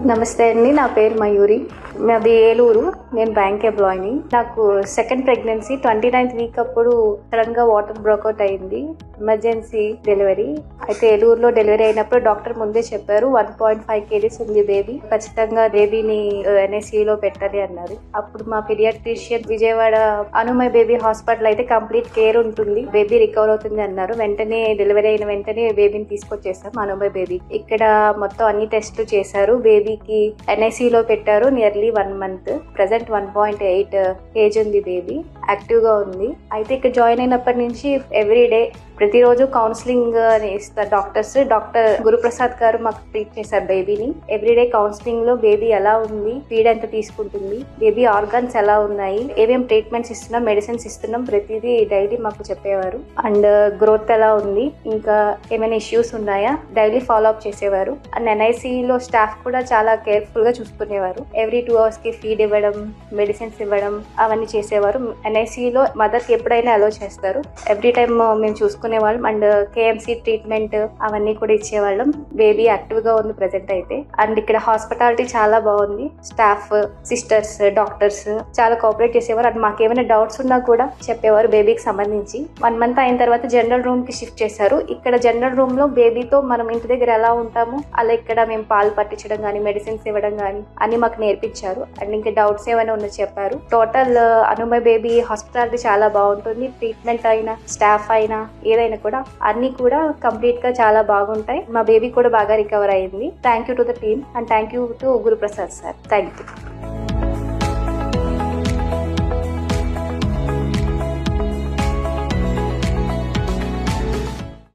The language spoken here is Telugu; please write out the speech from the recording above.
నమస్తే అండి, నా పేరు మయూరి. మాది ఏలూరు. నేను బ్యాంక్ ఎంప్లాయీని. నాకు సెకండ్ ప్రెగ్నెన్సీ 29th వీక్ అప్పుడు సడన్ గా వాటర్ బ్రేక్అవుట్ అయింది. ఎమర్జెన్సీ డెలివరీ అయితే ఏలూరులో డెలివరీ అయినప్పుడు డాక్టర్ ముందే చెప్పారు 1.5 kgs ఉంది బేబీ, ఖచ్చితంగా బేబీని NICU లో పెట్టాలి అన్నారు. అప్పుడు మా పీడియాట్రిషియన్ విజయవాడ అనుమయ బేబీ హాస్పిటల్ అయితే కంప్లీట్ కేర్ ఉంటుంది, బేబీ రికవర్ అవుతుంది అన్నారు. వెంటనే డెలివరీ అయిన వెంటనే బేబీని తీసుకొచ్చేసాం అనుమయ బేబీ. ఇక్కడ మొత్తం అన్ని టెస్టులు చేశారు. బేబీకి NICU లో పెట్టారు నియర్లీ 1 month. ప్రెసెంట్ 1.8 kg ఉంది బేబీ, యాక్టివ్ గా ఉంది. అయితే ఇక్కడ జాయిన్ అయినప్పటి నుంచి ఎవ్రీ డే ప్రతిరోజు కౌన్సిలింగ్ ఇస్తారు డాక్టర్స్. డాక్టర్ గురుప్రసాద్ గారు మాకు ట్రీట్ చేశారు బేబీని. ఎవ్రీడే కౌన్సిలింగ్ లో బేబీ ఎలా ఉంది, ఫీడ్ ఎంత తీసుకుంటుంది, బేబీ ఆర్గాన్స్ ఎలా ఉన్నాయి, ఏమేం ట్రీట్మెంట్స్ ఇస్తున్నాం, మెడిసిన్స్ ఇస్తున్నాం, ప్రతిదీ డైలీ మాకు చెప్పేవారు. అండ్ గ్రోత్ ఎలా ఉంది, ఇంకా ఏమైనా ఇష్యూస్ ఉన్నాయా, డైలీ ఫాలో అప్ చేసేవారు. అండ్ NICU లో స్టాఫ్ కూడా చాలా కేర్ఫుల్ గా చూసుకునేవారు. ఎవ్రీ 2 hours కి ఫీడ్ ఇవ్వడం, మెడిసిన్స్ ఇవ్వడం అవన్నీ చేసేవారు. NICU లో మదర్ కి ఎప్పుడైనా అలో చేస్తారు. ఎవ్రీ టైమ్ మేము చూసుకునేవాళ్ళం. అండ్ KMC ట్రీట్మెంట్ అవన్నీ కూడా ఇచ్చేవాళ్ళం. బేబీ యాక్టివ్ గా ఉంది ప్రెసెంట్ అయితే. అండ్ ఇక్కడ హాస్పిటాలిటీ చాలా బాగుంది. స్టాఫ్, సిస్టర్స్, డాక్టర్స్ చాలా కోఆపరేట్ చేసేవారు. అండ్ మాకేమైనా డౌట్స్ ఉన్నా కూడా చెప్పేవారు బేబీకి సంబంధించి. 1 month అయిన తర్వాత జనరల్ రూమ్ కి షిఫ్ట్ చేశారు. ఇక్కడ జనరల్ రూమ్ లో బేబీతో మనం ఇంటి దగ్గర ఎలా ఉంటామో అలా ఇక్కడ మేము పాలు పట్టించడం కానీ, మెడిసిన్స్ ఇవ్వడం కానీ అన్ని మాకు నేర్పించారు. అండ్ ఇంకా డౌట్స్ ఏమైనా ఉన్నా చెప్పారు. టోటల్ అనుమయ బేబీ హాస్పిటాలిటీ చాలా బాగుంటుంది. ట్రీట్మెంట్ అయినా, స్టాఫ్ అయినా, ఏదైనా కూడా అన్ని కూడా కంప్లీట్ గా చాలా బాగుంటాయి. మా బేబీ కూడా బాగా రికవర్ అయింది. Thank you to the team and thank you to Guruprasad sir. Thank you.